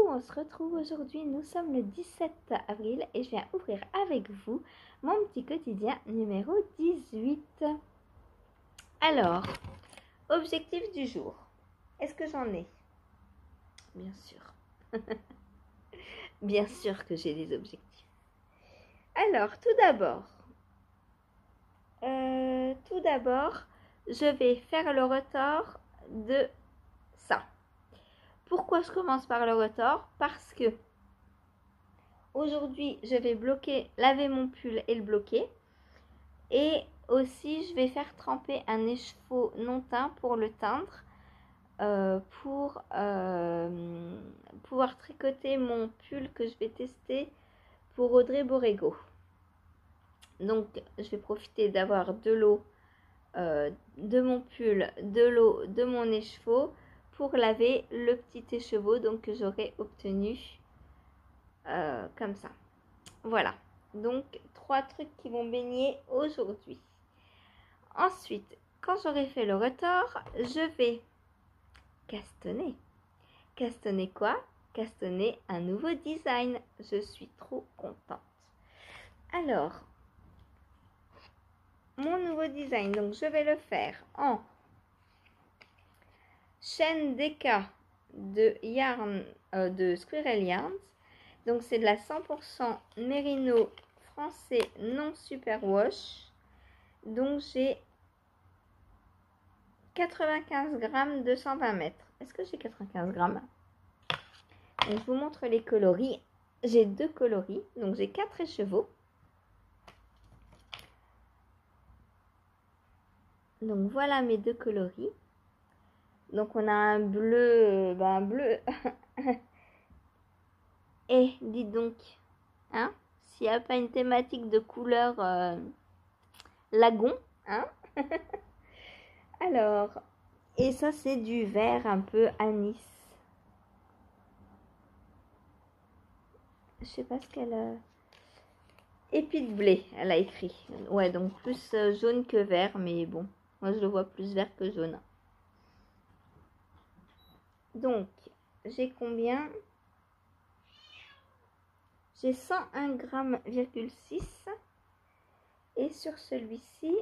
on se retrouve aujourd'hui, nous sommes le 17 avril et je viens ouvrir avec vous mon petit quotidien numéro 18. Alors, objectif du jour, est-ce que j'en ai? Bien sûr. Bien sûr que j'ai des objectifs. Alors, tout d'abord, je vais faire le retort de ça. Pourquoi je commence par le retort? Parce que aujourd'hui, je vais laver mon pull et le bloquer. Et aussi, je vais faire tremper un écheveau non teint pour le teindre. Pour pouvoir tricoter mon pull que je vais tester pour Audrey Borrego. Donc, je vais profiter d'avoir de l'eau de mon pull, de l'eau de mon écheveau pour laver le petit écheveau donc que j'aurai obtenu comme ça. Voilà, donc 3 trucs qui vont baigner aujourd'hui. Ensuite, quand j'aurai fait le retort, je vais castanner. Castanner quoi? Castanner un nouveau design. Je suis trop contente. Alors, mon nouveau design, donc je vais le faire en chaîne DK de yarn de Squirrel Yarns. Donc c'est de la 100% mérino français non superwash. Donc j'ai 95 grammes 220 mètres. Est-ce que j'ai 95 grammes? Donc, je vous montre les coloris. J'ai 2 coloris, donc j'ai 4 écheveaux. Donc voilà mes 2 coloris. Donc on a un bleu, un bleu. Et dites donc, hein, s'il n'y a pas une thématique de couleur lagon, hein. Alors, et ça c'est du vert un peu anis. Je sais pas ce qu'elle épi de blé, elle a écrit. Ouais, donc plus jaune que vert, mais bon, moi je le vois plus vert que jaune. Donc, j'ai combien? J'ai 101,6 g. Et sur celui-ci,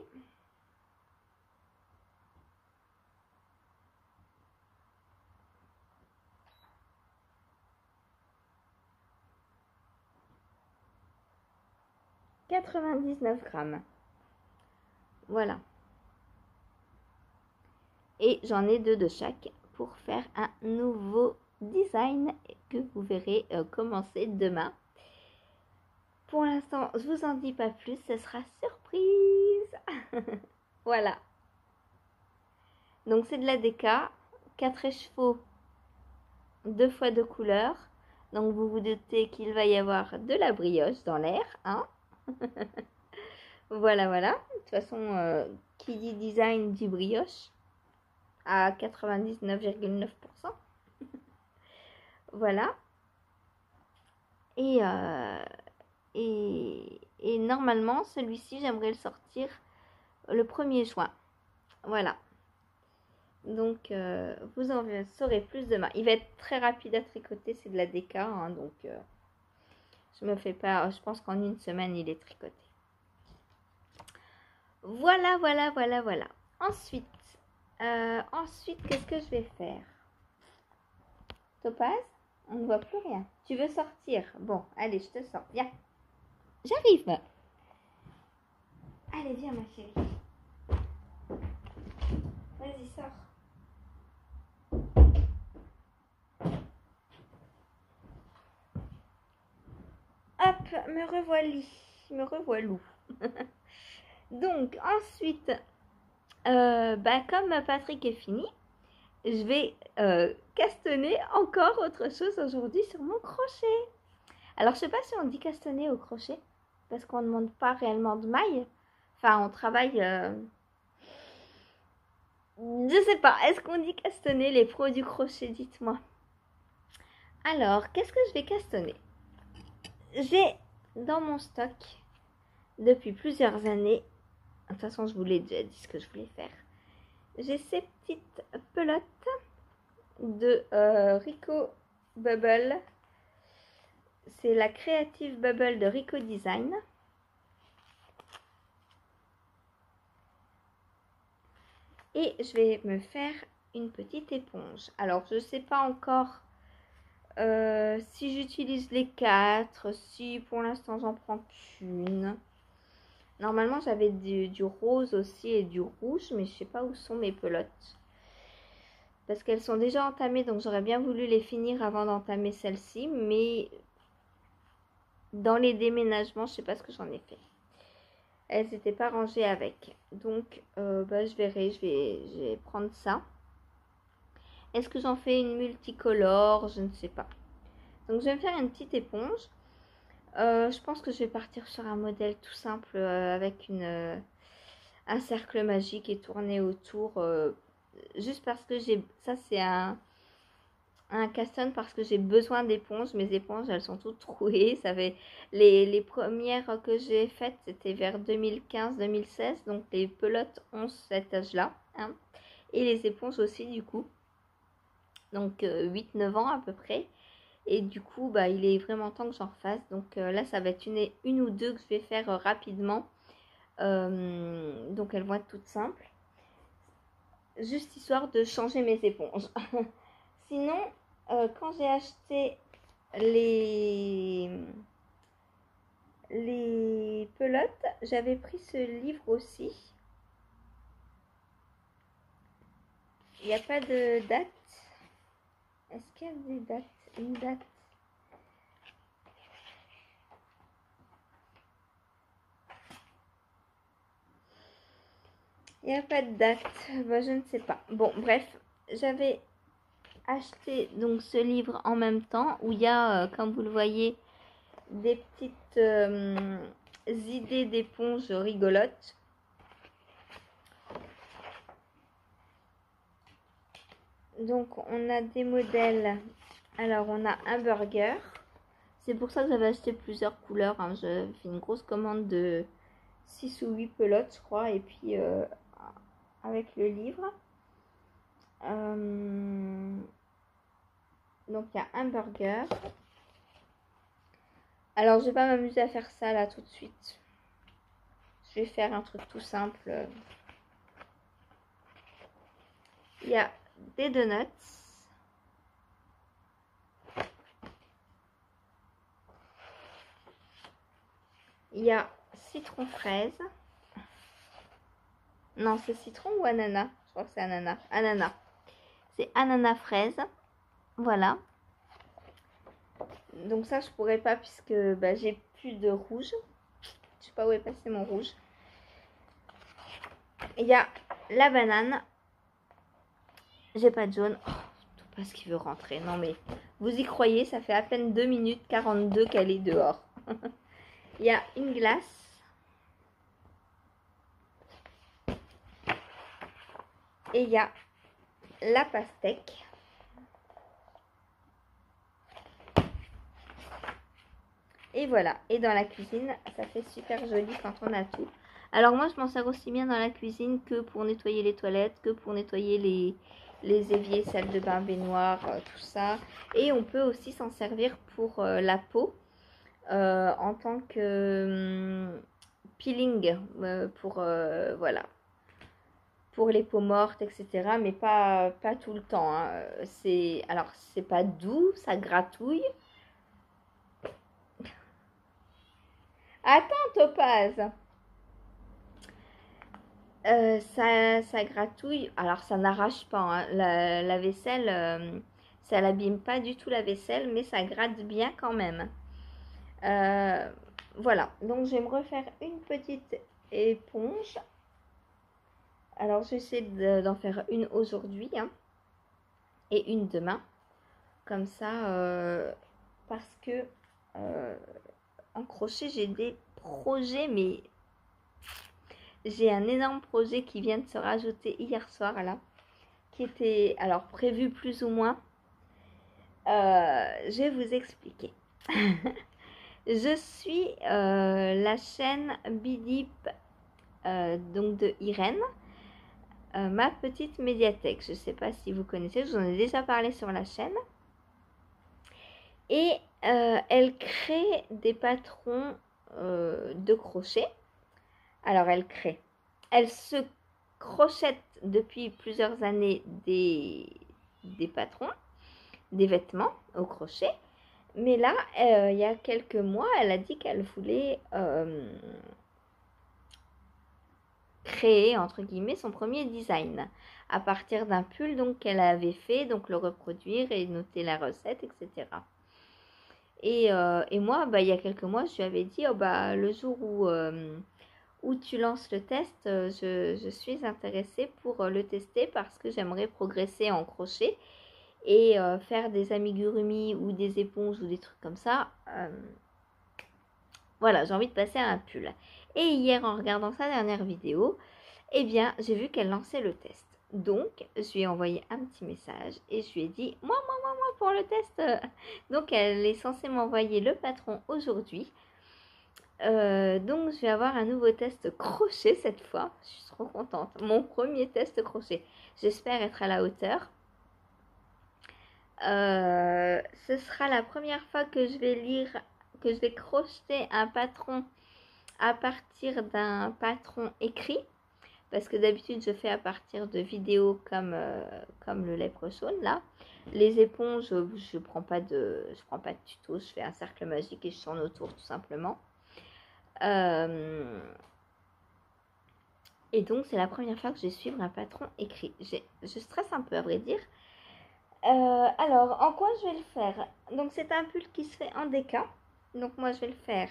« 99 grammes. Voilà. Et j'en ai 2 de chaque pour faire un nouveau design que vous verrez commencer demain. Pour l'instant, je vous en dis pas plus, ce sera surprise. Voilà. Donc c'est de la DK, 4 écheveaux, 2 fois 2 couleurs. Donc vous vous doutez qu'il va y avoir de la brioche dans l'air, hein. Voilà, voilà. De toute façon, qui dit design dit brioche à 99,9%. Voilà. Et normalement, celui-ci, j'aimerais le sortir le 1er juin. Voilà. Donc, vous en saurez plus demain. Il va être très rapide à tricoter. C'est de la DK, hein, donc je me fais pas... Je pense qu'en une semaine, il est tricoté. Voilà, voilà, voilà, voilà. Ensuite, qu'est-ce que je vais faire? Topaz, on ne voit plus rien. Tu veux sortir? Bon, allez, je te sors. Viens. J'arrive. Allez, viens, ma chérie. Vas-y, sors. Hop, me revoilie. Me revoilou. Donc, ensuite, comme Patrick est fini, je vais castanner encore autre chose aujourd'hui sur mon crochet. Alors, je sais pas si on dit castanner au crochet, parce qu'on ne demande pas réellement de maille. Enfin, on travaille... Je sais pas, est-ce qu'on dit castanner les pros du crochet? Dites-moi. Alors, qu'est-ce que je vais castanner? J'ai dans mon stock, depuis plusieurs années, de toute façon, je vous l'ai déjà dit ce que je voulais faire. J'ai ces petites pelotes de Rico Bubble c'est la Creative Bubble de Rico Design. Et je vais me faire une petite éponge. Alors, je ne sais pas encore si j'utilise les 4, si pour l'instant j'en prends qu'une. Normalement, j'avais du rose aussi et du rouge, mais je ne sais pas où sont mes pelotes. Parce qu'elles sont déjà entamées, donc j'aurais bien voulu les finir avant d'entamer celle-ci. Mais dans les déménagements, je ne sais pas ce que j'en ai fait. Elles n'étaient pas rangées avec. Donc, je verrai, je vais prendre ça. Est-ce que j'en fais une multicolore? Je ne sais pas. Donc, je vais me faire une petite éponge. Je pense que je vais partir sur un modèle tout simple avec un cercle magique et tourner autour. Juste parce que j'ai... Ça, c'est un caston parce que j'ai besoin d'éponges. Mes éponges, elles sont toutes trouées. Ça fait... les premières que j'ai faites, c'était vers 2015-2016. Donc, les pelotes ont cet âge-là. Hein. Et les éponges aussi, du coup. Donc, 8-9 ans à peu près. Et du coup, il est vraiment temps que j'en refasse. Donc là, ça va être une ou deux que je vais faire rapidement. Donc elles vont être toutes simples. Juste histoire de changer mes éponges. Sinon, quand j'ai acheté les pelotes, j'avais pris ce livre aussi. Il n'y a pas de date. Est-ce qu'il y a des dates? Une date? Il n'y a pas de date. Je ne sais pas. Bon, bref, j'avais acheté donc ce livre en même temps où il y a, comme vous le voyez, des petites idées d'éponges rigolotes. Donc, on a des modèles. Alors, on a un burger. C'est pour ça que j'avais acheté plusieurs couleurs. Hein. J'ai fait une grosse commande de 6 ou 8 pelotes, je crois. Et puis, avec le livre. Donc, il y a un burger. Alors, je vais pas m'amuser à faire ça là tout de suite. Je vais faire un truc tout simple. Il y a des donuts. Il y a citron fraise. Non, c'est citron ou ananas? Je crois que c'est ananas. Ananas. C'est ananas fraise. Voilà. Donc ça, je pourrais pas puisque j'ai plus de rouge. Je sais pas où est passé mon rouge. Il y a la banane. J'ai pas de jaune. Oh, tout pas ce qui veut rentrer. Non mais, vous y croyez, ça fait à peine 2 minutes 42 qu'elle est dehors. Il y a une glace. Et il y a la pastèque. Et voilà. Et dans la cuisine, ça fait super joli quand on a tout. Alors moi, je m'en sers aussi bien dans la cuisine que pour nettoyer les toilettes, que pour nettoyer les éviers, salles de bain, baignoire, tout ça. Et on peut aussi s'en servir pour la peau en tant que peeling pour voilà, pour les peaux mortes, etc. Mais pas tout le temps. Hein. Alors c'est pas doux, ça gratouille. Attends, Topaz. Ça gratouille. Alors, ça n'arrache pas. Hein. La vaisselle, ça n'abîme pas du tout la vaisselle, mais ça gratte bien quand même. Voilà. Donc, je vais me refaire une petite éponge. Alors, je vais essayer d'en faire une aujourd'hui hein, et une demain. Comme ça, parce que en crochet, j'ai des projets, mais j'ai un énorme projet qui vient de se rajouter hier soir là, qui était alors prévu plus ou moins. Je vais vous expliquer. Je suis la chaîne Bidip donc de Irène, ma petite médiathèque. Je ne sais pas si vous connaissez, je vous en ai déjà parlé sur la chaîne. Et Elle crée des patrons de crochet. Alors elle se crochette depuis plusieurs années des patrons, des vêtements au crochet. Mais là, il y a quelques mois, elle a dit qu'elle voulait créer, entre guillemets, son premier design à partir d'un pull donc qu'elle avait fait, donc le reproduire et noter la recette, etc. Et moi, bah, il y a quelques mois, je lui avais dit, oh, bah, le jour où tu lances le test, je suis intéressée pour le tester parce que j'aimerais progresser en crochet et faire des amigurumi ou des éponges ou des trucs comme ça. Voilà, j'ai envie de passer à un pull. Et hier, en regardant sa dernière vidéo, eh bien, j'ai vu qu'elle lançait le test. Donc, je lui ai envoyé un petit message et je lui ai dit, moi, pour le test. Donc, elle est censée m'envoyer le patron aujourd'hui. Donc, je vais avoir un nouveau test crochet cette fois. Je suis trop contente. Mon premier test crochet. J'espère être à la hauteur. Ce sera la première fois que je vais crocheter un patron à partir d'un patron écrit. Parce que d'habitude, je fais à partir de vidéos comme le lèpre jaune, là. Les éponges, je prends pas de tuto. Je fais un cercle magique et je tourne autour, tout simplement. Et donc, c'est la première fois que je vais suivre un patron écrit. Je stresse un peu, à vrai dire. Alors, en quoi je vais le faire? Donc, c'est un pull qui se fait en déca. Donc, moi, je vais le faire.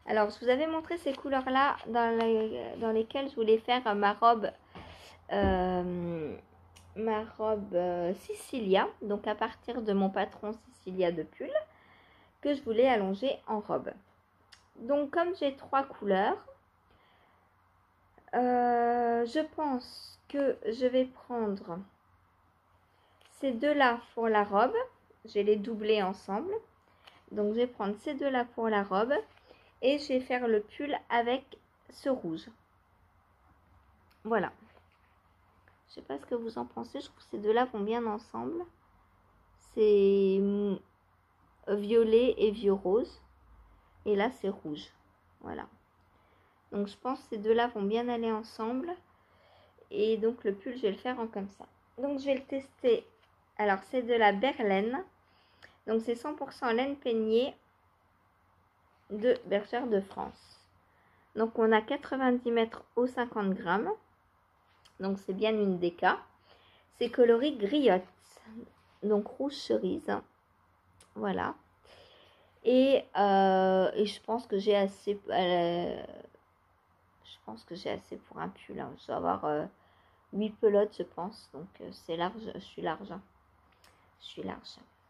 Alors, je vous avais montré ces couleurs-là dans lesquelles je voulais faire ma robe Sicilia. Donc, à partir de mon patron Sicilia de pull que je voulais allonger en robe. Donc, comme j'ai 3 couleurs, je pense que je vais prendre ces deux-là pour la robe. Je vais les doubler ensemble. Donc, je vais prendre ces deux-là pour la robe. Et je vais faire le pull avec ce rouge. Voilà. Je sais pas ce que vous en pensez. Je trouve que ces deux-là vont bien ensemble. C'est violet et vieux rose. Et là, c'est rouge. Voilà. Donc, je pense que ces deux-là vont bien aller ensemble. Et donc, le pull, je vais le faire en comme ça. Donc, je vais le tester. Alors, c'est de la Berlaine. Donc, c'est 100% laine peignée de Bergère de France. Donc, on a 90 mètres au 50 grammes. Donc, c'est bien une déca. C'est coloris griotte. Donc, rouge cerise. Voilà. Et je pense que j'ai assez... je pense que j'ai assez pour un pull. Hein. Je dois avoir 8 pelotes, je pense. Donc, c'est large. Je suis large.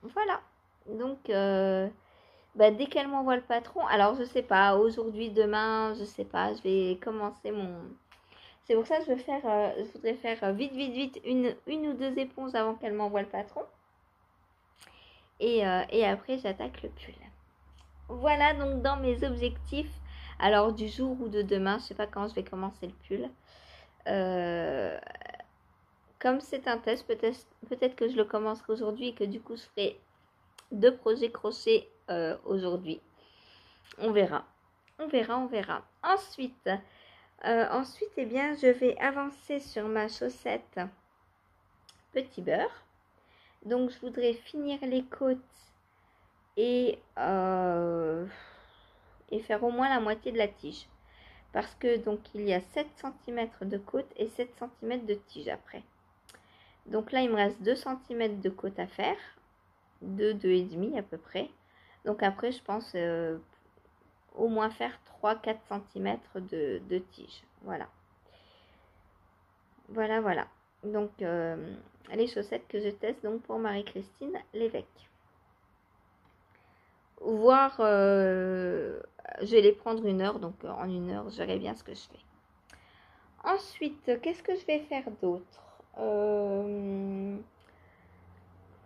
Voilà. Donc, dès qu'elle m'envoie le patron, alors je sais pas, aujourd'hui, demain, je sais pas, je vais commencer mon... C'est pour ça que je voudrais faire vite une ou deux éponges avant qu'elle m'envoie le patron. Et après, j'attaque le pull. Voilà donc dans mes objectifs. Alors du jour ou de demain, je sais pas quand je vais commencer le pull. Comme c'est un test, peut-être que je le commencerai aujourd'hui et que du coup je ferai 2 projets crochet aujourd'hui. On verra. Ensuite, eh bien, je vais avancer sur ma chaussette petit beurre. Donc, je voudrais finir les côtes et faire au moins la moitié de la tige. Parce que donc, il y a 7 cm de côte et 7 cm de tige après. Donc là, il me reste 2 cm de côte à faire. 2,5 à peu près. Donc après, je pense au moins faire 3-4 cm de tige. Voilà. Donc, les chaussettes que je teste donc pour Marie-Christine Lévesque. Voir, je vais les prendre 1 heure. Donc, en 1 heure, je verrai bien ce que je fais. Ensuite, qu'est-ce que je vais faire d'autre?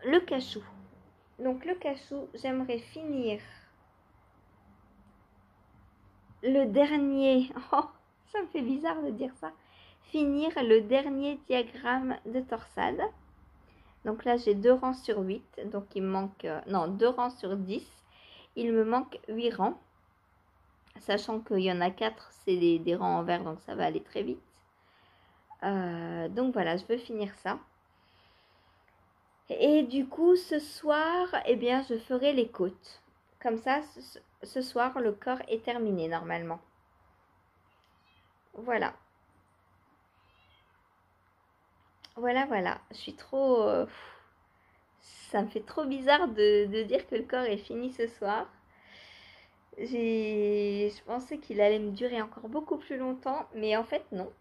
Le cachou. Donc, le cachou, j'aimerais finir le dernier... Oh, ça me fait bizarre de dire ça. Finir le dernier diagramme de torsade. Donc là, j'ai 2 rangs sur 8. Donc, il me manque... non, 2 rangs sur 10. Il me manque 8 rangs. Sachant qu'il y en a 4, c'est des rangs en vert, donc ça va aller très vite. Donc voilà, je veux finir ça. Et du coup, ce soir, eh bien, je ferai les côtes. Comme ça, ce soir, le corps est terminé normalement. Voilà. Voilà. Je suis trop... ça me fait trop bizarre de dire que le corps est fini ce soir. Je pensais qu'il allait me durer encore beaucoup plus longtemps, mais en fait non.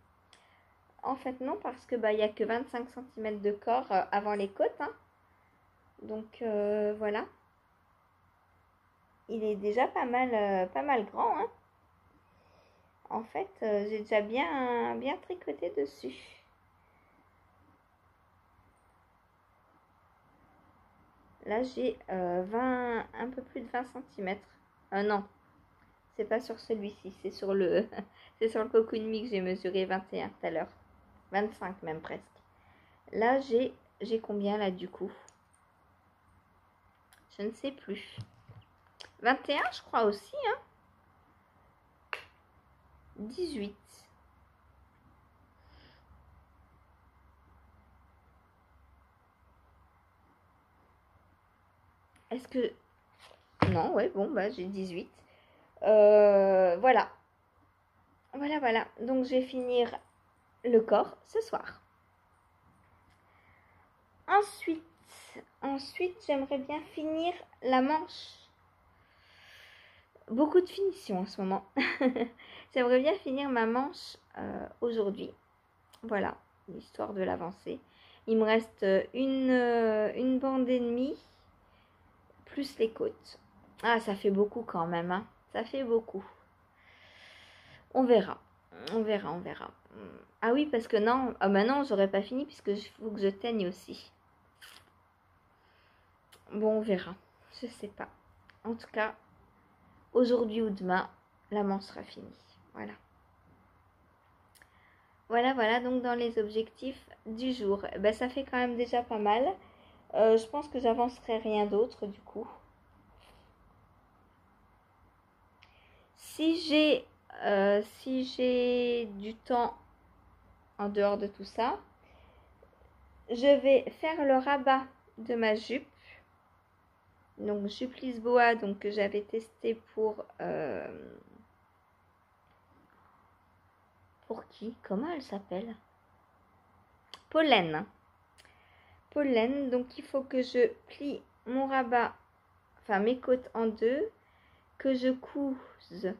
En fait non, parce que il y a que 25 cm de corps avant les côtes. Hein. Donc voilà. Il est déjà pas mal grand. Hein. En fait, j'ai déjà bien tricoté dessus. Là, j'ai un peu plus de 20 cm. Non, c'est pas sur celui-ci, c'est sur le c'est sur le Cocoon Me que j'ai mesuré 21 tout à l'heure. 25 même presque. Là, j'ai combien là du coup? Je ne sais plus. 21 je crois aussi, hein. 18. Est-ce que... Non, ouais, bon, j'ai 18. Voilà. Voilà. Donc, je vais finir le corps ce soir. Ensuite, j'aimerais bien finir la manche. Beaucoup de finition en ce moment. J'aimerais bien finir ma manche aujourd'hui. Voilà, l'histoire de l'avancer. Il me reste une bande et demie, plus les côtes. Ah, ça fait beaucoup quand même, hein. Ça fait beaucoup. On verra. Ah oui, parce que non, non, j'aurais pas fini puisque il faut que je teigne aussi. Bon, on verra. Je sais pas. En tout cas, aujourd'hui ou demain, la manche sera finie. Voilà, donc dans les objectifs du jour. Ça fait quand même déjà pas mal. Je pense que j'avancerai rien d'autre du coup. Si j'ai du temps en dehors de tout ça, je vais faire le rabat de ma jupe. Donc jupe Lisboa, donc que j'avais testé pour qui? Comment elle s'appelle? Pollen. Donc il faut que je plie mon rabat, enfin mes côtes en deux, que je couse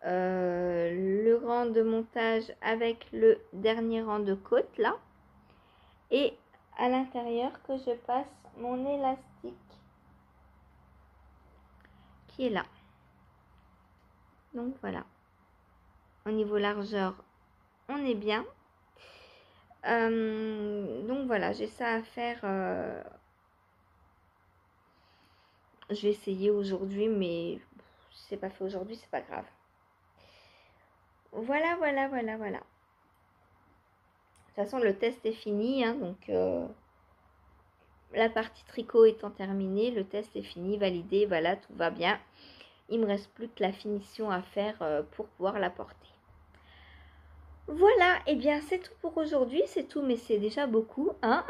le rang de montage avec le dernier rang de côte là, et à l'intérieur que je passe mon élastique qui est là. Donc voilà, au niveau largeur on est bien. Donc voilà, j'ai ça à faire. Je vais essayer aujourd'hui, mais si c'est pas fait aujourd'hui, c'est pas grave. Voilà. De toute façon, le test est fini, hein, donc la partie tricot étant terminée, le test est fini, validé, voilà, tout va bien. Il me reste plus que la finition à faire pour pouvoir la porter. Voilà, et bien c'est tout pour aujourd'hui, c'est tout, mais c'est déjà beaucoup, hein.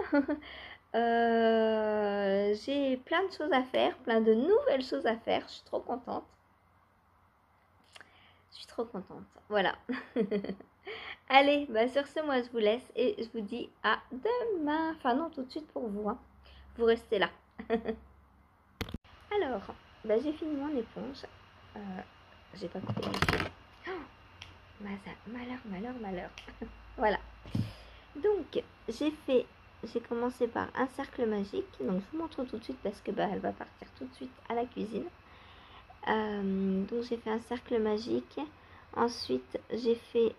J'ai plein de choses à faire, plein de nouvelles choses à faire, je suis trop contente. Voilà. Allez, sur ce, moi je vous laisse et je vous dis à demain. Enfin non, tout de suite pour vous, hein. Vous restez là. Alors, j'ai fini mon éponge. J'ai pas coupé les fils. Malheur. Voilà. Donc, j'ai commencé par un cercle magique. Donc, je vous montre tout de suite parce que elle va partir tout de suite à la cuisine. Donc, j'ai fait un cercle magique. Ensuite, j'ai fait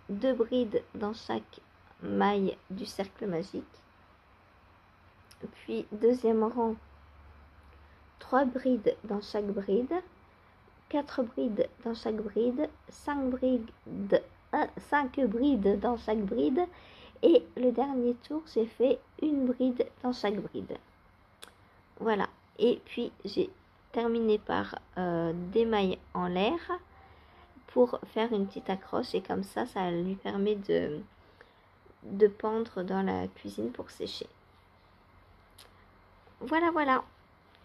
2 brides dans chaque maille du cercle magique. Puis, deuxième rang, 3 brides dans chaque bride. 4 brides dans chaque bride, 5 brides dans chaque bride, et le dernier tour j'ai fait une bride dans chaque bride. Voilà, et puis j'ai terminer par des mailles en l'air pour faire une petite accroche, et comme ça lui permet de pendre dans la cuisine pour sécher. Voilà.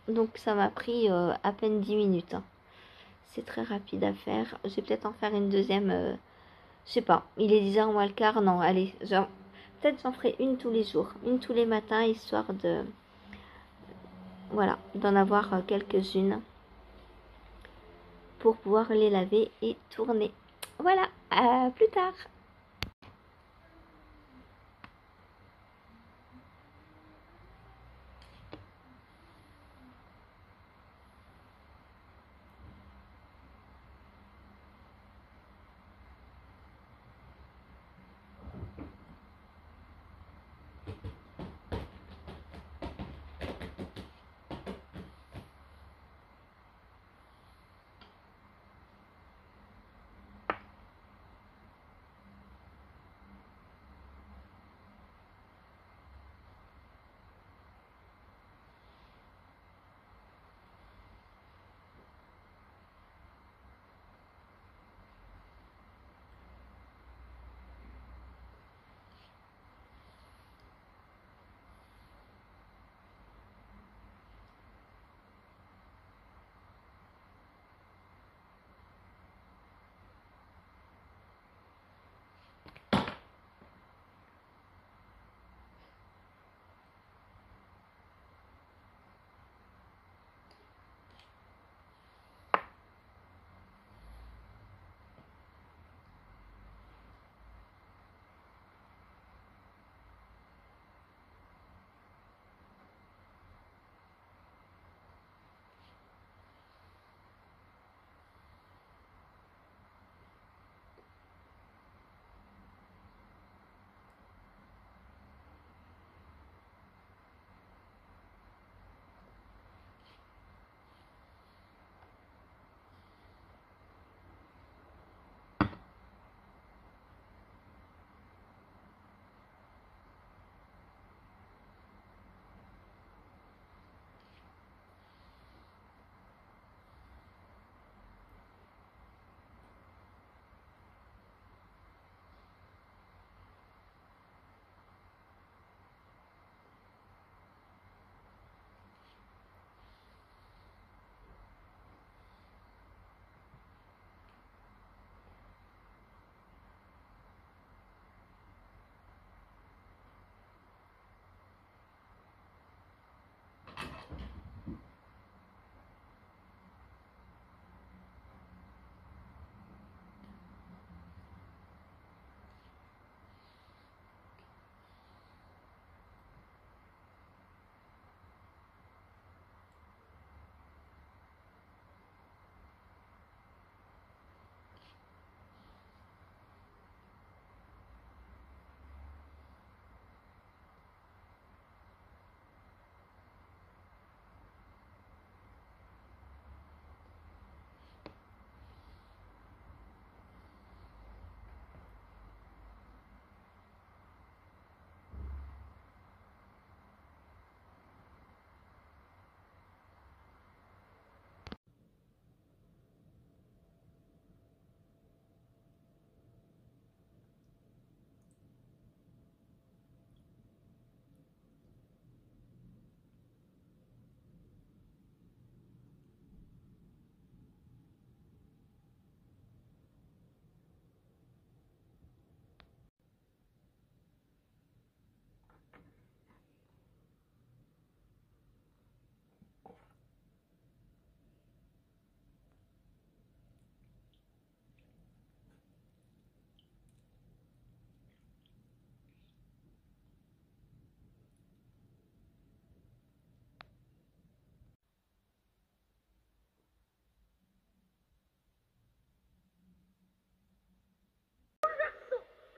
Donc ça m'a pris à peine 10 minutes. Hein. C'est très rapide à faire. Je vais peut-être en faire une deuxième. Je sais pas. Il est 10h moins le quart. Non, allez. Peut-être j'en ferai une tous les jours. Une tous les matins, histoire de... Voilà, d'en avoir quelques-unes pour pouvoir les laver et tourner. Voilà, à plus tard.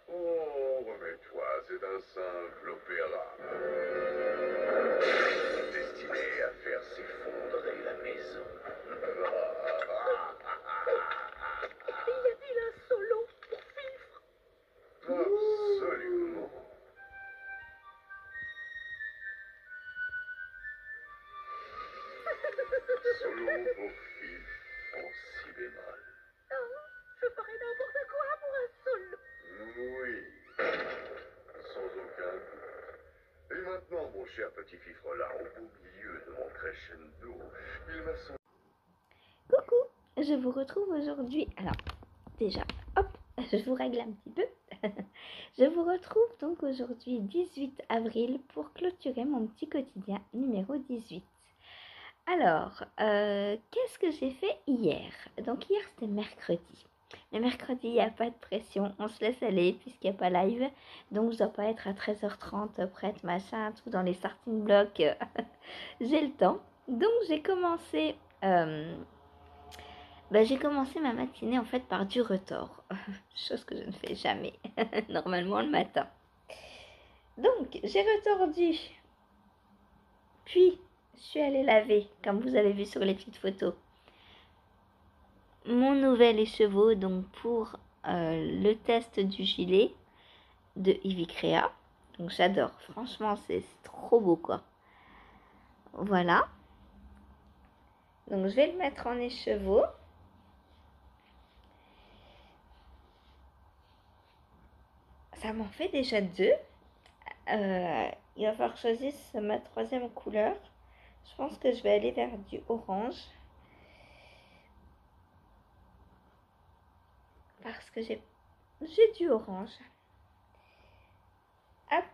Oh, remets-toi, c'est un simple opéra. Destiné à faire s'effondrer la maison. Y a-t-il un solo pour Fifre? Absolument. Solo solo pour filles en si bémol. Non, je ferai n'importe quoi pour un solo. Oui, sans aucun doute. Et maintenant, mon cher petit fifrelard, au beau milieu de mon crescendo, il m'a semblé... Coucou, je vous retrouve aujourd'hui. Alors, déjà, hop, je vous règle un petit peu. Je vous retrouve donc aujourd'hui 18 avril pour clôturer mon petit quotidien numéro 18. Alors, qu'est-ce que j'ai fait hier? Donc hier c'était mercredi. Le mercredi, il n'y a pas de pression, on se laisse aller puisqu'il n'y a pas live. Donc je dois pas être à 13h30 prête, machin, tout dans les starting blocks. J'ai le temps. Donc j'ai commencé ma matinée en fait par du retors. Chose que je ne fais jamais, normalement le matin. Donc j'ai retordu. Puis je suis allée laver, comme vous avez vu sur les petites photos, mon nouvel écheveau donc pour le test du gilet de Ivy-Crea. Donc j'adore, franchement c'est trop beau quoi. Voilà. Donc je vais le mettre en écheveau. Ça m'en fait déjà deux. Il va falloir que je choisisse ma troisième couleur. Je pense que je vais aller vers du orange. Parce que j'ai du orange. Hop.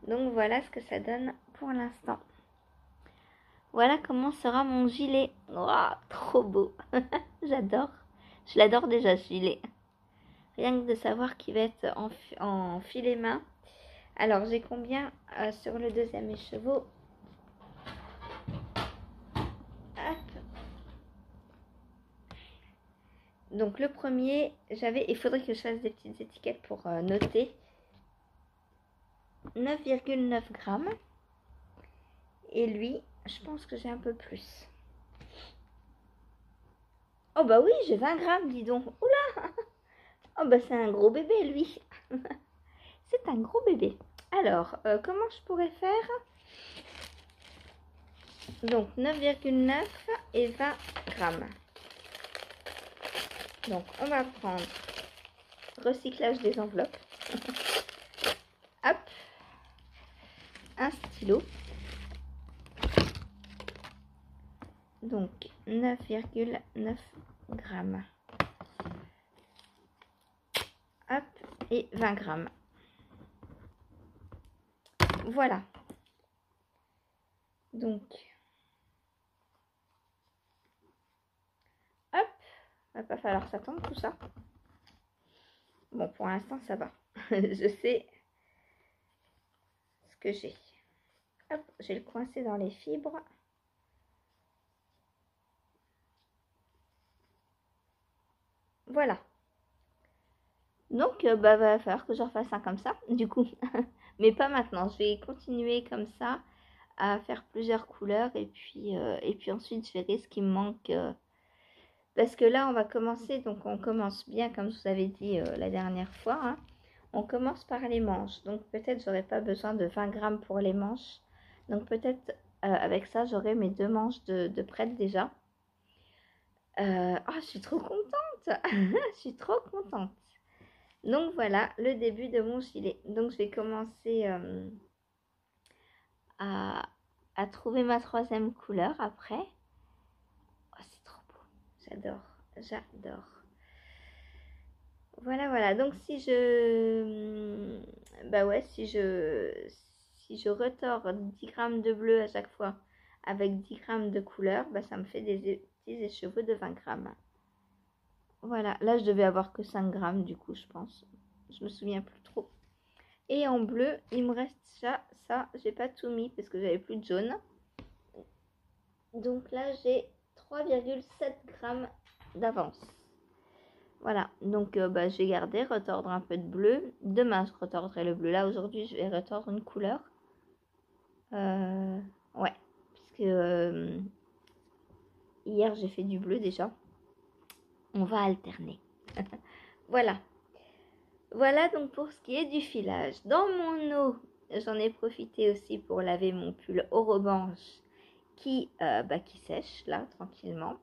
Donc voilà ce que ça donne pour l'instant. Voilà comment sera mon gilet. Wow, trop beau. J'adore. Je l'adore déjà ce gilet. Rien que de savoir qu'il va être en filet main. Alors j'ai combien sur le deuxième écheveau? Hop. Donc le premier, il faudrait que je fasse des petites étiquettes pour noter. 9,9 grammes. Et lui, je pense que j'ai un peu plus. Oh bah oui, j'ai 20 grammes, dis donc. Oula! Oh bah c'est un gros bébé, lui. C'est un gros bébé. Alors, comment je pourrais faire? Donc 9,9 et 20 grammes. Donc on va prendre recyclage des enveloppes. Hop. Un stylo. Donc 9,9 grammes. Hop. Et 20 grammes. Voilà. Donc, hop. Va pas falloir s'attendre tout ça. Bon, pour l'instant, ça va. Je sais ce que j'ai. Hop, je vais le coincer dans les fibres. Voilà. Donc, va falloir que je refasse un comme ça, du coup. Mais pas maintenant. Je vais continuer comme ça à faire plusieurs couleurs. Et puis ensuite, je verrai ce qui me manque. Parce que là, on va commencer. Donc, on commence bien, comme je vous avais dit la dernière fois. Hein. On commence par les manches. Donc, peut-être j'aurai pas besoin de 20 grammes pour les manches. Donc, peut-être avec ça, j'aurai mes deux manches de prête déjà. Oh, je suis trop contente. Je suis trop contente. Donc voilà le début de mon gilet. Donc je vais commencer à trouver ma troisième couleur après. Oh, c'est trop beau. J'adore. J'adore. Voilà. Donc si je... si je retors 10 grammes de bleu à chaque fois avec 10 grammes de couleur, ça me fait des petits écheveaux de 20 grammes. Voilà, là je devais avoir que 5 grammes du coup je pense. Je me souviens plus trop. Et en bleu, il me reste ça. J'ai pas tout mis parce que j'avais plus de jaune. Donc là j'ai 3,7 grammes d'avance. Voilà, donc je vais garder, retordre un peu de bleu. Demain je retordrai le bleu. Là aujourd'hui je vais retordre une couleur. Ouais, puisque hier j'ai fait du bleu déjà. On va alterner. Voilà. Voilà donc pour ce qui est du filage. Dans mon eau, j'en ai profité aussi pour laver mon pull orange qui sèche là tranquillement.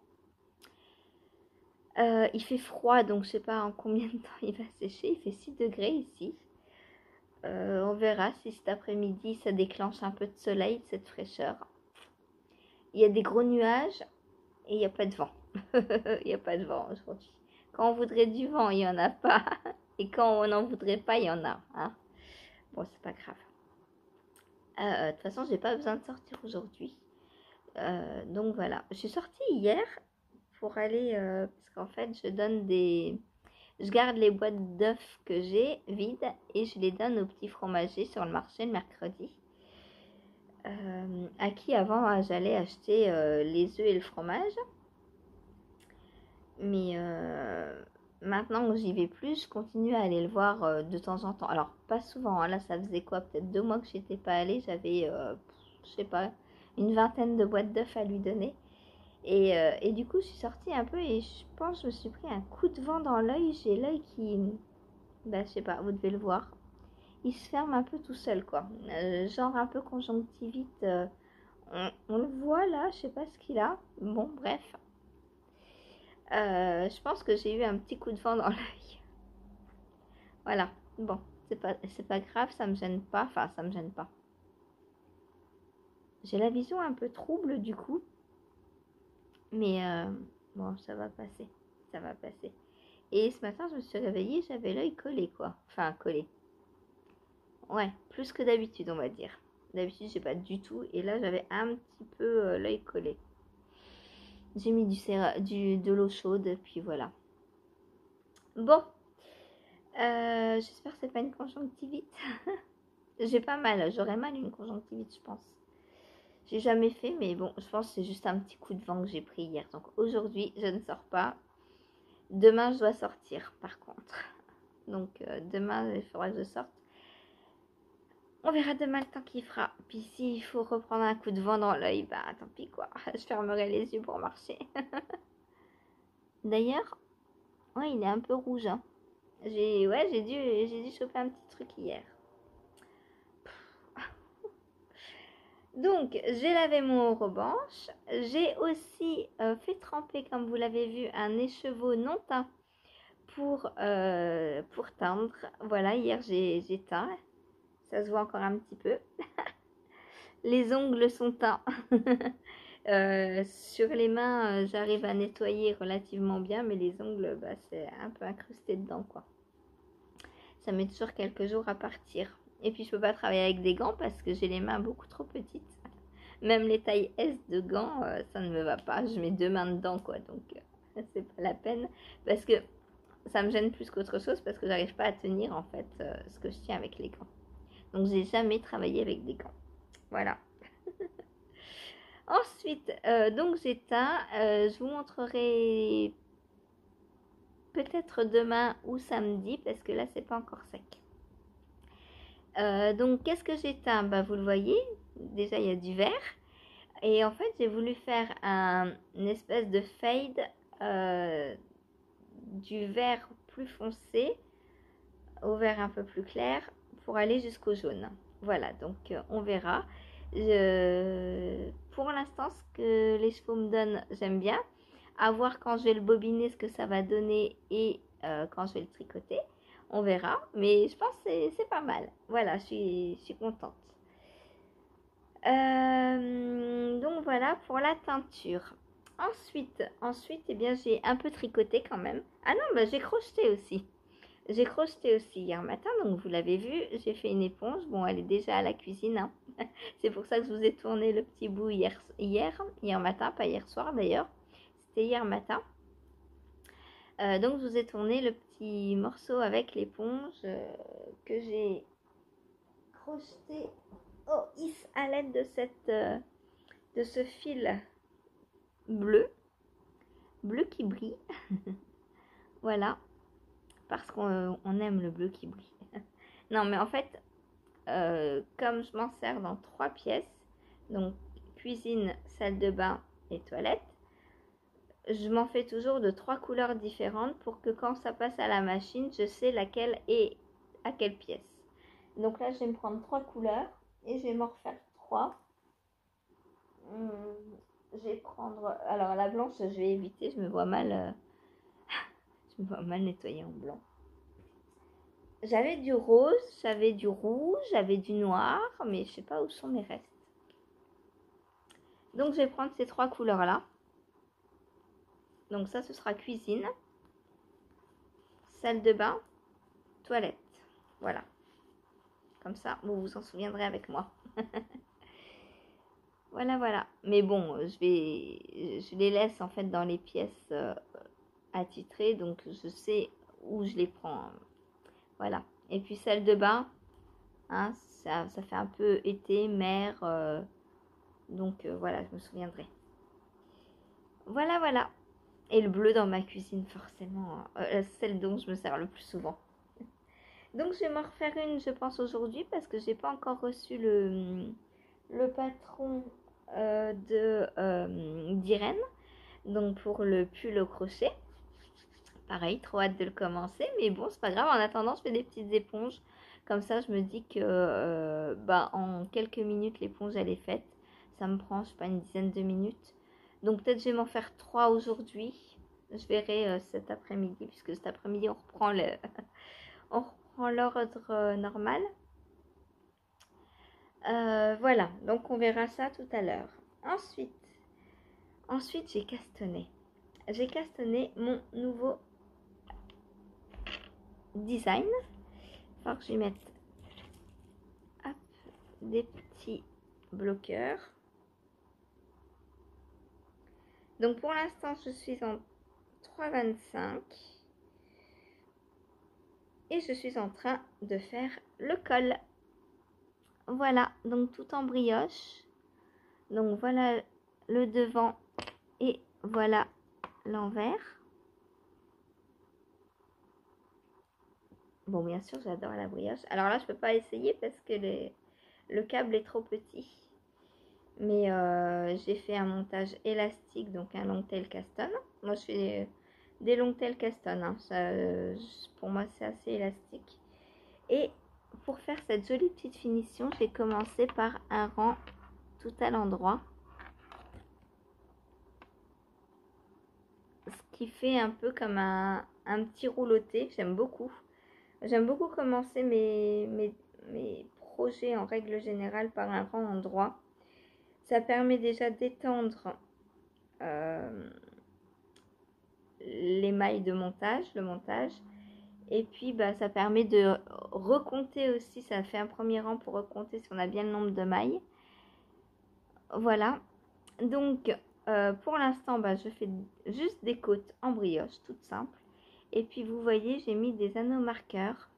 Il fait froid, donc je sais pas en combien de temps il va sécher. Il fait 6 degrés ici. On verra si cet après-midi ça déclenche un peu de soleil, de cette fraîcheur. Il y a des gros nuages et il n'y a pas de vent. Il n'y a pas de vent aujourd'hui. Quand on voudrait du vent, il n'y en a pas. Et quand on n'en voudrait pas, il y en a. Hein. Bon, c'est pas grave. De toute façon, j'ai pas besoin de sortir aujourd'hui. Donc voilà. Je suis sortie hier pour aller... parce qu'en fait, je garde les boîtes d'œufs que j'ai vides et je les donne aux petits fromagers sur le marché le mercredi. À qui avant j'allais acheter les œufs et le fromage. Mais maintenant que j'y vais plus, je continue à aller le voir de temps en temps. Alors, pas souvent. Hein. Là, ça faisait quoi? Peut-être 2 mois que j'étais pas allée. J'avais, je sais pas, une vingtaine de boîtes d'œufs à lui donner. Et du coup, je suis sortie un peu et je pense que je me suis pris un coup de vent dans l'œil. J'ai l'œil qui... je sais pas, vous devez le voir. Il se ferme un peu tout seul, quoi. Genre un peu conjonctivite. On le voit là, je sais pas ce qu'il a. Bon, bref. Je pense que j'ai eu un petit coup de vent dans l'œil. Voilà. Bon, c'est pas grave, ça me gêne pas. Enfin, ça me gêne pas. J'ai la vision un peu trouble du coup. Mais bon, ça va passer. Ça va passer. Et ce matin, je me suis réveillée, j'avais l'œil collé, quoi. Enfin, collé. Ouais, plus que d'habitude, on va dire. D'habitude, j'ai pas du tout. Et là, j'avais un petit peu l'œil collé. J'ai mis de l'eau chaude, puis voilà. Bon. J'espère que c'est pas une conjonctivite. J'ai pas mal. J'aurais mal une conjonctivite, je pense. J'ai jamais fait, mais bon, je pense que c'est juste un petit coup de vent que j'ai pris hier. Donc aujourd'hui, je ne sors pas. Demain, je dois sortir, par contre. Donc demain, il faudra que je sorte. On verra demain le temps qu'il fera. Puis s'il faut reprendre un coup de vent dans l'œil, bah tant pis quoi. Je fermerai les yeux pour marcher. D'ailleurs, ouais, il est un peu rouge. Hein. J'ai dû choper un petit truc hier. Donc, j'ai lavé mon rebanche. J'ai aussi fait tremper, comme vous l'avez vu, un écheveau non teint pour teindre. Voilà, hier j'ai teint. Ça se voit encore un petit peu. Les ongles sont teints. Sur les mains, j'arrive à nettoyer relativement bien, mais les ongles, c'est un peu incrusté dedans, quoi. Ça met toujours quelques jours à partir. Et puis, je peux pas travailler avec des gants parce que j'ai les mains beaucoup trop petites. Même les tailles S de gants, ça ne me va pas. Je mets 2 mains dedans, quoi. Donc, c'est pas la peine. Parce que ça me gêne plus qu'autre chose parce que j'arrive pas à tenir, en fait, ce que je tiens avec les gants. Donc, j'ai jamais travaillé avec des gants. Voilà. Ensuite, donc j'ai teint. Je vous montrerai peut-être demain ou samedi parce que là, c'est pas encore sec. Donc, qu'est-ce que j'ai teint? Vous le voyez. Déjà, il y a du vert. Et en fait, j'ai voulu faire une espèce de fade du vert plus foncé au vert un peu plus clair pour aller jusqu'au jaune. Voilà, donc on verra. Pour l'instant, ce que les chevaux me donnent, j'aime bien. À voir quand je vais le bobiner, ce que ça va donner et quand je vais le tricoter. On verra, mais je pense que c'est pas mal. Voilà, je suis contente. Donc voilà pour la teinture. Ensuite eh bien, j'ai un peu tricoté quand même. Ah non, j'ai crocheté aussi. J'ai crocheté aussi hier matin, donc vous l'avez vu, j'ai fait une éponge. Bon, elle est déjà à la cuisine. Hein. C'est pour ça que je vous ai tourné le petit bout hier matin, pas hier soir d'ailleurs. C'était hier matin. Donc je vous ai tourné le petit morceau avec l'éponge que j'ai crocheté à l'aide de ce fil bleu qui brille. Voilà, parce qu'on aime le bleu qui brille. Non, mais en fait, comme je m'en sers dans 3 pièces, donc cuisine, salle de bain et toilette, je m'en fais toujours de 3 couleurs différentes pour que quand ça passe à la machine, je sais laquelle est à quelle pièce. Donc là, je vais me prendre 3 couleurs et je vais m'en refaire 3. Je vais prendre... Alors la blanche, je vais éviter, je me vois mal, je me vois mal nettoyer en blanc. J'avais du rose, j'avais du rouge, j'avais du noir, mais je sais pas où sont mes restes. Donc je vais prendre ces 3 couleurs-là. Donc ça, ce sera cuisine, salle de bain, toilette. Voilà. Comme ça, vous vous en souviendrez avec moi. Voilà, voilà. Mais bon, je les laisse en fait dans les pièces attitrées, donc je sais où je les prends. Voilà. Et puis salle de bain, hein, ça fait un peu été, mer, donc voilà, je me souviendrai. Voilà, voilà. Et le bleu dans ma cuisine, forcément, celle dont je me sers le plus souvent. Donc je vais m'en refaire une, je pense, aujourd'hui, parce que j'ai pas encore reçu le patron d'Irène. Donc pour le pull au crochet. Pareil, trop hâte de le commencer, mais bon, c'est pas grave. En attendant, je fais des petites éponges. Comme ça, je me dis que en quelques minutes, l'éponge, elle est faite. Ça me prend, je sais pas, une dizaine de minutes. Donc peut-être je vais m'en faire 3 aujourd'hui. Je verrai cet après-midi, puisque cet après-midi, on reprend l'ordre normal. Voilà, donc on verra ça tout à l'heure. Ensuite, j'ai castonné. J'ai castonné mon nouveau design. Il va falloir que je lui mette des petits bloqueurs. Donc pour l'instant, je suis en 3,25 et je suis en train de faire le col. Voilà, donc tout en brioche. Donc voilà le devant et voilà l'envers. Bon, bien sûr, j'adore la brioche. Alors là, je peux pas essayer parce que le câble est trop petit. Mais j'ai fait un montage élastique, donc un long tail caston. Moi, je fais des long tail caston. Hein. Ça, pour moi, c'est assez élastique. Et pour faire cette jolie petite finition, j'ai commencé par un rang tout à l'endroit. Ce qui fait un peu comme un petit rouloté. J'aime beaucoup. J'aime beaucoup commencer mes projets en règle générale par un rang endroit. Ça permet déjà d'étendre les mailles de montage, le montage. Et puis ça permet de recompter aussi, ça fait un premier rang pour recompter si on a bien le nombre de mailles. Voilà. Donc pour l'instant, je fais juste des côtes en brioche, toutes simples. Et puis vous voyez, j'ai mis des anneaux marqueurs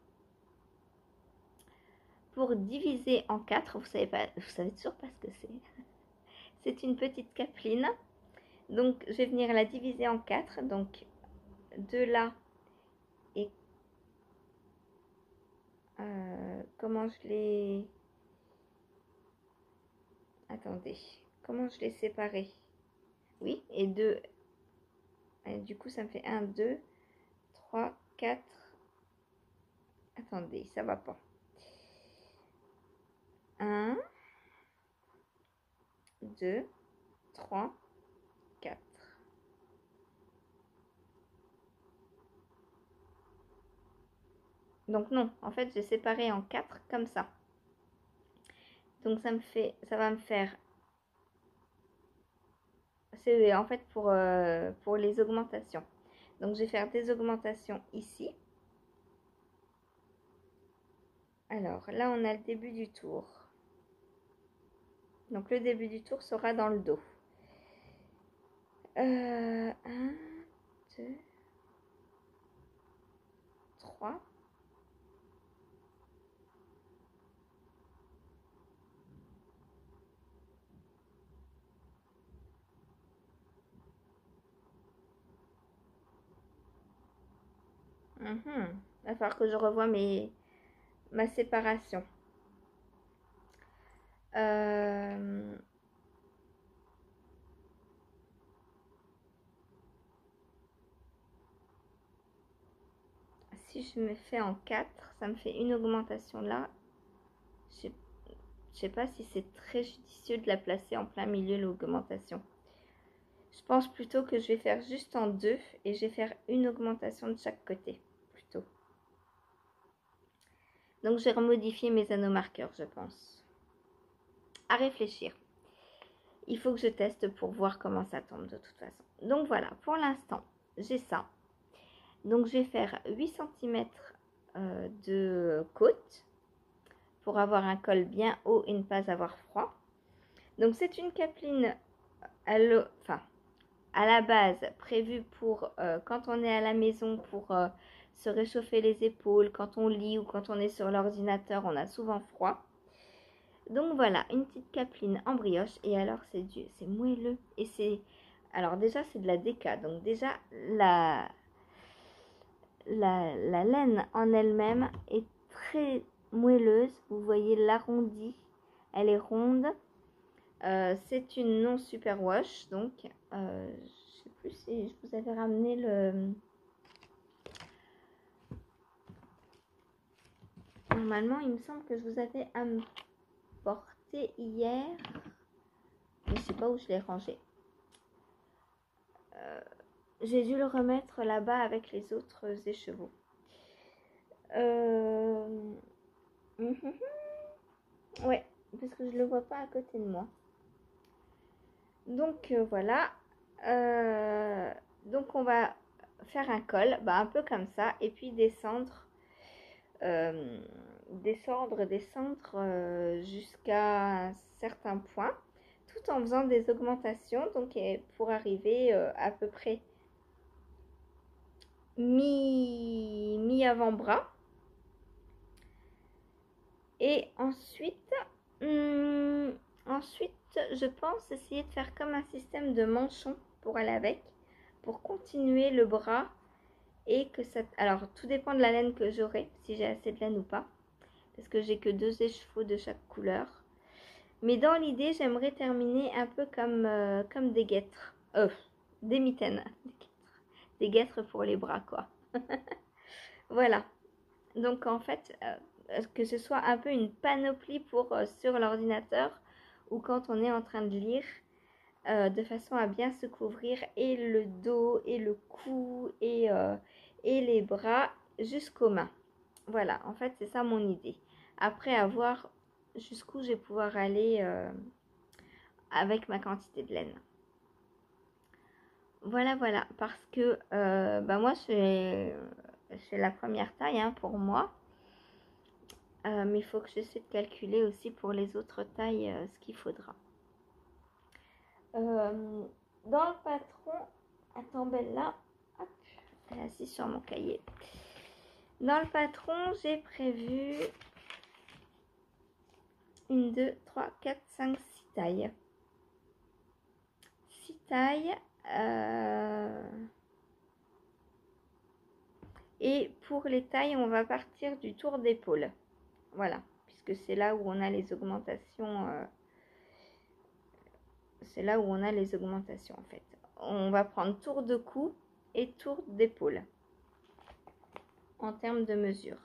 pour diviser en 4. Vous savez toujours pas ce que c'est. C'est une petite capeline. Donc je vais venir la diviser en 4. Donc de là et comment je les... Attendez, comment je les séparais? Oui, et 2. Du coup, ça me fait 1, 2, 3, 4. Attendez, ça va pas. 1, 2, 3, 4. Donc non, en fait, j'ai séparé en 4 comme ça. Donc ça va me faire... C'est en fait pour les augmentations. Donc je vais faire des augmentations ici. Alors là, on a le début du tour. Donc le début du tour sera dans le dos. 1, 2, 3. Il va falloir que je revoie ma séparation. Si je me fais en 4, ça me fait une augmentation là. Je sais pas si c'est très judicieux de la placer en plein milieu l'augmentation. Je pense plutôt que je vais faire juste en deux et je vais faire une augmentation de chaque côté plutôt. Donc je vais remodifier mes anneaux marqueurs, je pense. À réfléchir. Il faut que je teste pour voir comment ça tombe de toute façon. Donc voilà, pour l'instant, j'ai ça. Donc je vais faire 8 cm de côte pour avoir un col bien haut et ne pas avoir froid. Donc c'est une capeline à la base prévue pour quand on est à la maison pour se réchauffer les épaules, quand on lit ou quand on est sur l'ordinateur, on a souvent froid. Donc voilà, une petite capeline en brioche. Et alors c'est moelleux. Et c'est, alors déjà c'est de la déca. Donc déjà la laine en elle-même est très moelleuse. Vous voyez l'arrondi, elle est ronde. C'est une non superwash. Donc je sais plus si je vous avais ramené le... Normalement il me semble que je vous avais apporté hier. Je sais pas où je l'ai rangé. J'ai dû le remettre là-bas avec les autres écheveaux. Ouais, parce que je le vois pas à côté de moi. Donc voilà. Donc on va faire un col, un peu comme ça, et puis descendre, jusqu'à un certain point, tout en faisant des augmentations, donc pour arriver à peu près mi-avant-bras. Et ensuite, je pense essayer de faire comme un système de manchon pour aller avec, pour continuer le bras et que ça... Alors, tout dépend de la laine que j'aurai, si j'ai assez de laine ou pas, parce que j'ai que 2 écheveaux de chaque couleur. Mais dans l'idée, j'aimerais terminer un peu comme des guêtres, des mitaines, des guêtres pour les bras, quoi. Voilà. Donc, en fait... que ce soit un peu une panoplie pour sur l'ordinateur ou quand on est en train de lire, de façon à bien se couvrir et le dos et le cou et les bras jusqu'aux mains. Voilà, en fait c'est ça mon idée. Après, à voir jusqu'où je vais pouvoir aller avec ma quantité de laine. Voilà, parce que moi c'est la première taille pour moi. Mais il faut que j'essaie de calculer aussi pour les autres tailles ce qu'il faudra. Dans le patron, attends Bella, hop, elle est assise sur mon cahier. Dans le patron, j'ai prévu 1, 2, 3, 4, 5, 6 tailles. 6 tailles. Et pour les tailles, on va partir du tour d'épaule. Voilà, puisque c'est là où on a les augmentations. C'est là où on a les augmentations en fait. On va prendre tour de cou et tour d'épaule en termes de mesure.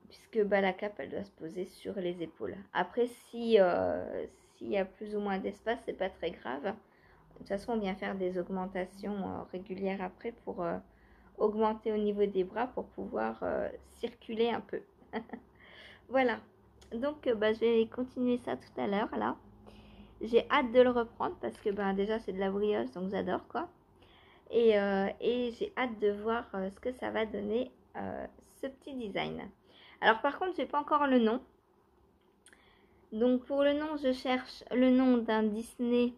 Puisque la cape, elle doit se poser sur les épaules. Après, s'il y a plus ou moins d'espace, c'est pas très grave. De toute façon, on vient faire des augmentations régulières après pour augmenter au niveau des bras pour pouvoir circuler un peu. Voilà. Donc, je vais continuer ça tout à l'heure, là. J'ai hâte de le reprendre parce que déjà, c'est de la brioche, donc j'adore, quoi. Et j'ai hâte de voir ce que ça va donner, ce petit design. Alors, par contre, j'ai pas encore le nom. Donc, pour le nom, je cherche le nom d'un Disney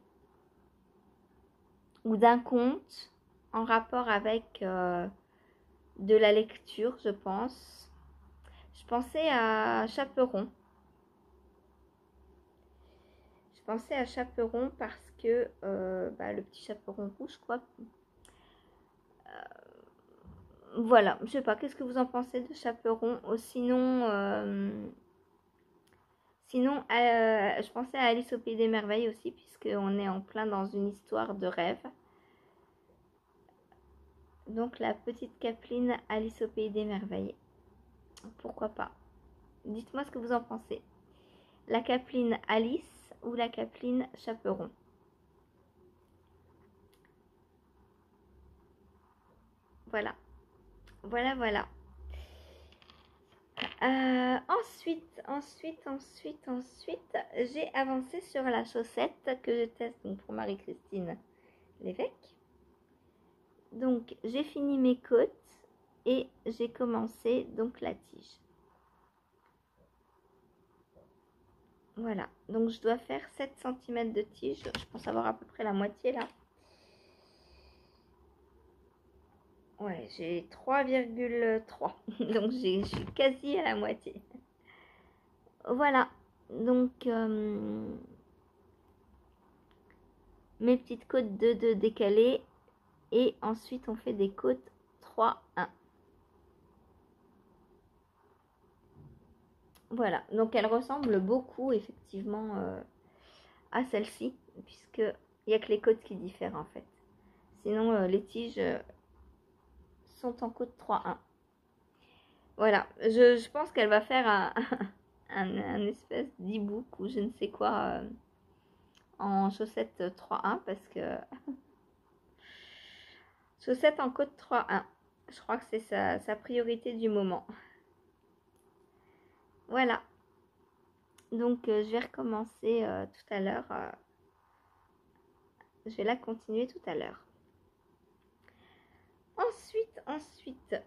ou d'un conte en rapport avec de la lecture, je pense. Je pensais à Chaperon. Je pensais à Chaperon parce que le petit chaperon rouge, quoi. Voilà, je sais pas, qu'est-ce que vous en pensez de Chaperon? Sinon, je pensais à Alice au Pays des Merveilles aussi, puisqu'on est en plein dans une histoire de rêve. Donc la petite capeline Alice au Pays des Merveilles. Pourquoi pas? Dites-moi ce que vous en pensez. la capeline Alice ou la capeline Chaperon. Voilà. Voilà. Ensuite, j'ai avancé sur la chaussette que je teste donc pour Marie-Christine Lévesque. Donc, j'ai fini mes côtes et j'ai commencé donc la tige. Voilà, donc je dois faire 7 cm de tige. Je pense avoir à peu près la moitié là. Ouais, j'ai 3,3. Donc, je suis quasi à la moitié. Voilà, donc mes petites côtes 2 décalées. Et ensuite, on fait des côtes 3-1. Voilà, donc elle ressemble beaucoup effectivement à celle-ci, puisqu'il n'y a que les côtes qui diffèrent en fait. Sinon, les tiges sont en côte 3-1. Voilà, je pense qu'elle va faire un espèce d'e-book ou je ne sais quoi en chaussettes 3-1 parce que chaussettes en côte 3-1. Je crois que c'est sa priorité du moment. Voilà. Donc, je vais recommencer tout à l'heure. Je vais la continuer tout à l'heure. Ensuite,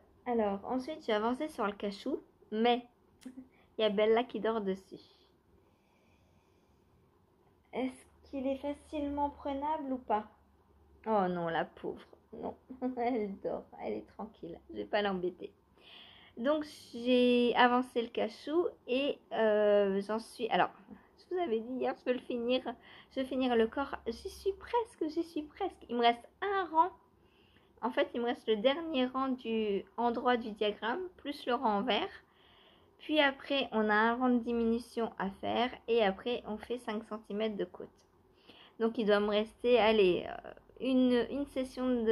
j'ai avancé sur le cachou, mais il y a Bella qui dort dessus. Est-ce qu'il est facilement prenable ou pas? Oh non, la pauvre. Non, elle dort, elle est tranquille. Je vais pas l'embêter. Donc, j'ai avancé le cachou et j'en suis... Alors, je vous avais dit hier, je vais finir le corps. J'y suis presque. Il me reste un rang. En fait, il me reste le dernier rang du endroit du diagramme, plus le rang vert. Puis après, on a un rang de diminution à faire. Et après, on fait 5 cm de côte. Donc, il doit me rester, allez, une session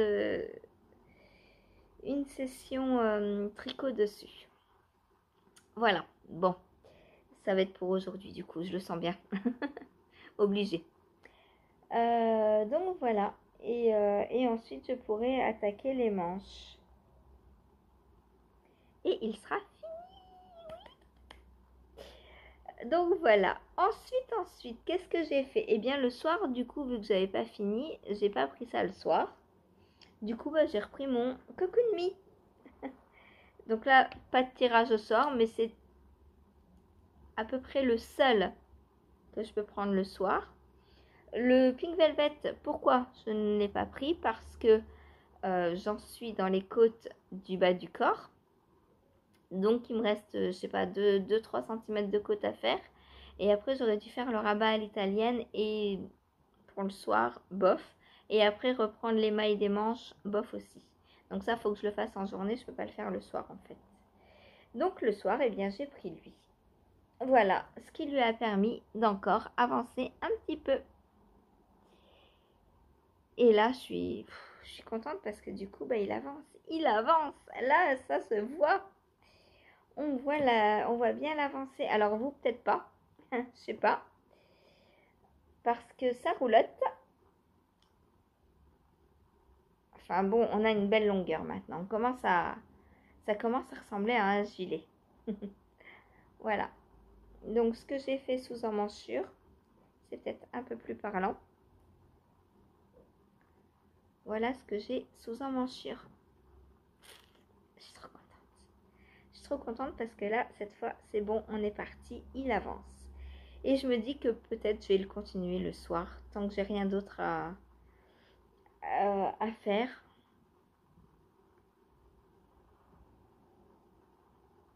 tricot dessus. Voilà, bon, ça va être pour aujourd'hui du coup, je le sens bien. Obligé. Donc voilà, et ensuite je pourrai attaquer les manches. Et il sera fini. Donc voilà, ensuite, qu'est-ce que j'ai fait? Eh bien le soir, du coup, vu que j'avais pas fini, j'ai pas pris ça le soir. Du coup, j'ai repris mon Cocoon Me. Donc là, pas de tirage au sort, mais c'est à peu près le seul que je peux prendre le soir. Le Pink Velvet, pourquoi je ne l'ai pas pris? Parce que j'en suis dans les côtes du bas du corps. Donc, il me reste, je sais pas, 2-3 cm de côte à faire. Et après, j'aurais dû faire le rabat à l'italienne et pour le soir, bof. Et après, reprendre les mailles des manches, bof aussi. Donc ça, il faut que je le fasse en journée. Je ne peux pas le faire le soir, en fait. Donc, le soir, eh bien, j'ai pris lui. Voilà, ce qui lui a permis d'encore avancer un petit peu. Et là, je suis contente parce que du coup, il avance. Là, ça se voit. On voit bien l'avancée. Alors, vous, peut-être pas. Je sais pas. Parce que ça roulotte. Enfin bon, on a une belle longueur maintenant. Ça commence à ressembler à un gilet. Voilà. Donc, ce que j'ai fait sous emmanchure, c'est peut-être un peu plus parlant. Voilà ce que j'ai sous emmanchure. Je suis trop contente. Je suis trop contente parce que là, cette fois, c'est bon, on est parti, il avance. Et je me dis que peut-être je vais le continuer le soir, tant que j'ai rien d'autre à faire.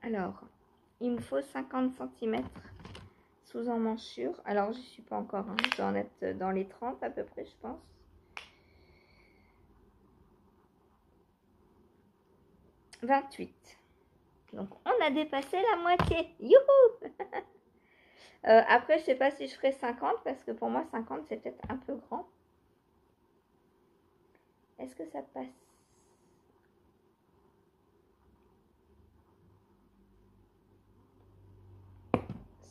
Alors, il me faut 50 cm sous emmanchure. Alors, je ne suis pas encore, hein. Je dois en être dans les 30 à peu près, je pense. « 28. Donc, on a dépassé la moitié. Youhou. Après, je sais pas si je ferai 50 parce que pour moi, 50, c'est peut-être un peu grand. Est-ce que ça passe?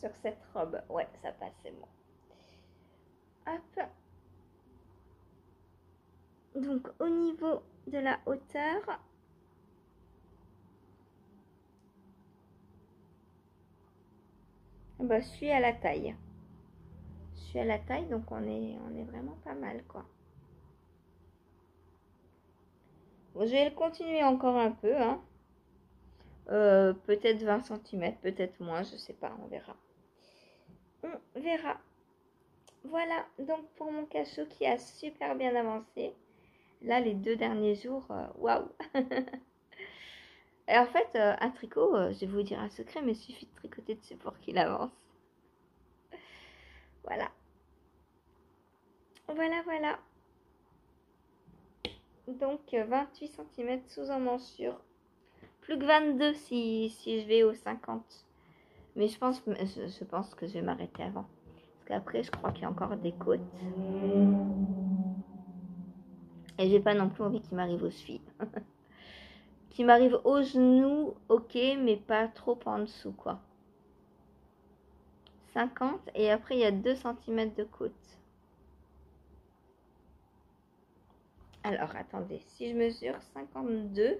sur cette robe. Ouais, ça passe, c'est bon. Hop. Donc, au niveau de la hauteur, bah, je suis à la taille. Je suis à la taille, donc on est vraiment pas mal, quoi. Bon, je vais le continuer encore un peu, hein. Peut-être 20 cm, peut-être moins, je sais pas, on verra. On verra. Voilà, donc pour mon cachot qui a super bien avancé. Là, les 2 derniers jours, waouh. Et en fait, un tricot, je vais vous dire un secret, mais il suffit de tricoter dessus pour qu'il avance. Voilà. Voilà. Donc, 28 cm sous emmanchure. Plus que 22 si je vais aux 50. Mais je pense que je vais m'arrêter avant. Parce qu'après, je crois qu'il y a encore des côtes. Et j'ai pas non plus envie qu'il m'arrive aux chevilles. Qu'il m'arrive aux genoux, ok, mais pas trop en dessous, quoi. 50 et après, il y a 2 cm de côte. Alors, attendez. Si je mesure 52,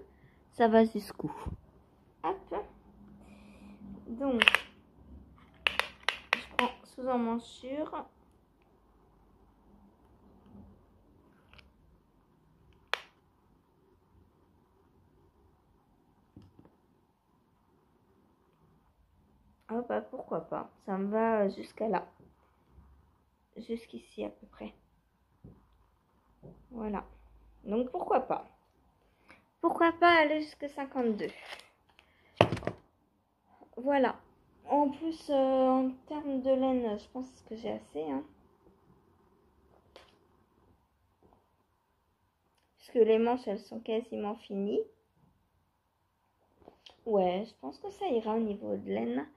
ça va jusqu'où? Hop. Donc, je prends sous emmanchure. Ah bah pourquoi pas, ça me va jusqu'à là, jusqu'ici à peu près. Voilà, donc pourquoi pas aller jusqu'à 52. Voilà, en plus en termes de laine, je pense que j'ai assez, hein. Puisque les manches elles sont quasiment finies. Ouais, je pense que ça ira au niveau de laine.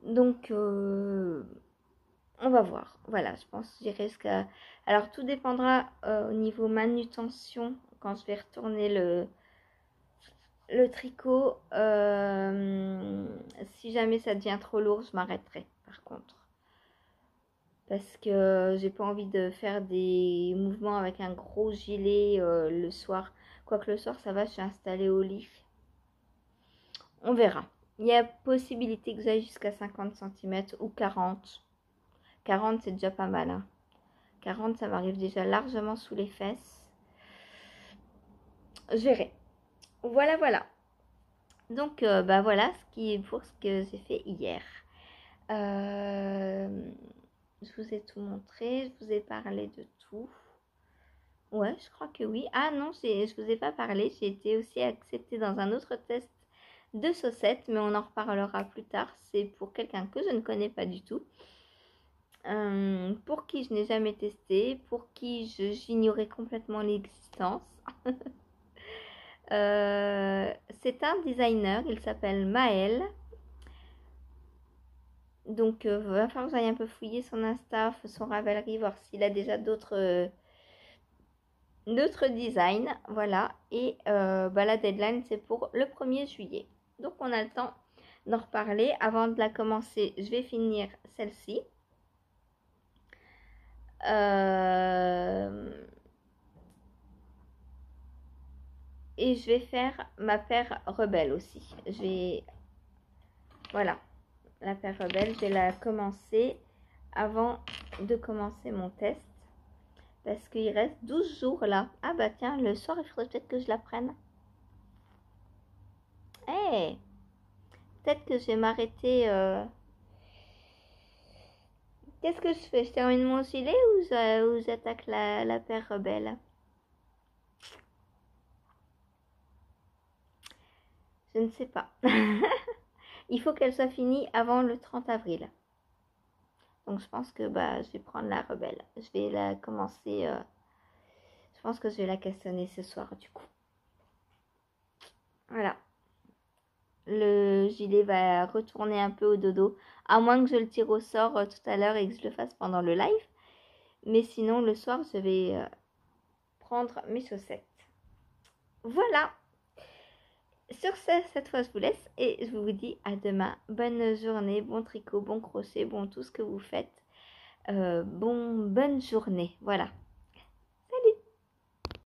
Donc on va voir. Voilà, je pense que j'irai jusqu'à... Alors, tout dépendra au niveau manutention, quand je vais retourner le tricot. Si jamais ça devient trop lourd, je m'arrêterai, par contre. Parce que j'ai pas envie de faire des mouvements avec un gros gilet le soir. Quoique le soir, ça va, je suis installée au lit. On verra. Il y a possibilité que j'aille jusqu'à 50 cm ou 40. 40, c'est déjà pas mal, hein. 40, ça m'arrive déjà largement sous les fesses. Je verrai. Voilà. Donc, bah voilà ce qui est pour ce que j'ai fait hier. Je vous ai tout montré, je vous ai parlé de tout. Ouais, je crois que oui. Ah non, je vous ai pas parlé. J'ai été aussi acceptée dans un autre test de saucettes, mais on en reparlera plus tard. C'est pour quelqu'un que je ne connais pas du tout. Pour qui je n'ai jamais testé, pour qui j'ignorais complètement l'existence. C'est un designer, il s'appelle Maël. Donc, va falloir que j'aille un peu fouiller son Insta, son Ravelry, voir s'il a déjà d'autres designs. Voilà. Et bah, la deadline, c'est pour le 1er juillet. Donc, on a le temps d'en reparler. Avant de la commencer, je vais finir celle-ci. Et je vais faire ma paire rebelle aussi. Voilà, la paire rebelle, je vais la commencer avant de commencer mon test. Parce qu'il reste 12 jours là. Ah bah tiens, le soir, il faudrait peut-être que je la prenne. Hey, peut-être que je vais m'arrêter... Qu'est-ce que je fais? Je termine mon gilet ou j'attaque la paire rebelle? Je ne sais pas. Il faut qu'elle soit finie avant le 30 avril. Donc je pense que bah, je vais prendre la rebelle. Je vais la commencer... je pense que je vais la cassonner ce soir du coup. Voilà. Le gilet va retourner un peu au dodo. À moins que je le tire au sort tout à l'heure et que je le fasse pendant le live. Mais sinon, le soir, je vais prendre mes chaussettes. Voilà. sur ce, cette fois je vous laisse et je vous dis à demain. Bonne journée, bon tricot, bon crochet, bon tout ce que vous faites. Bonne journée, voilà.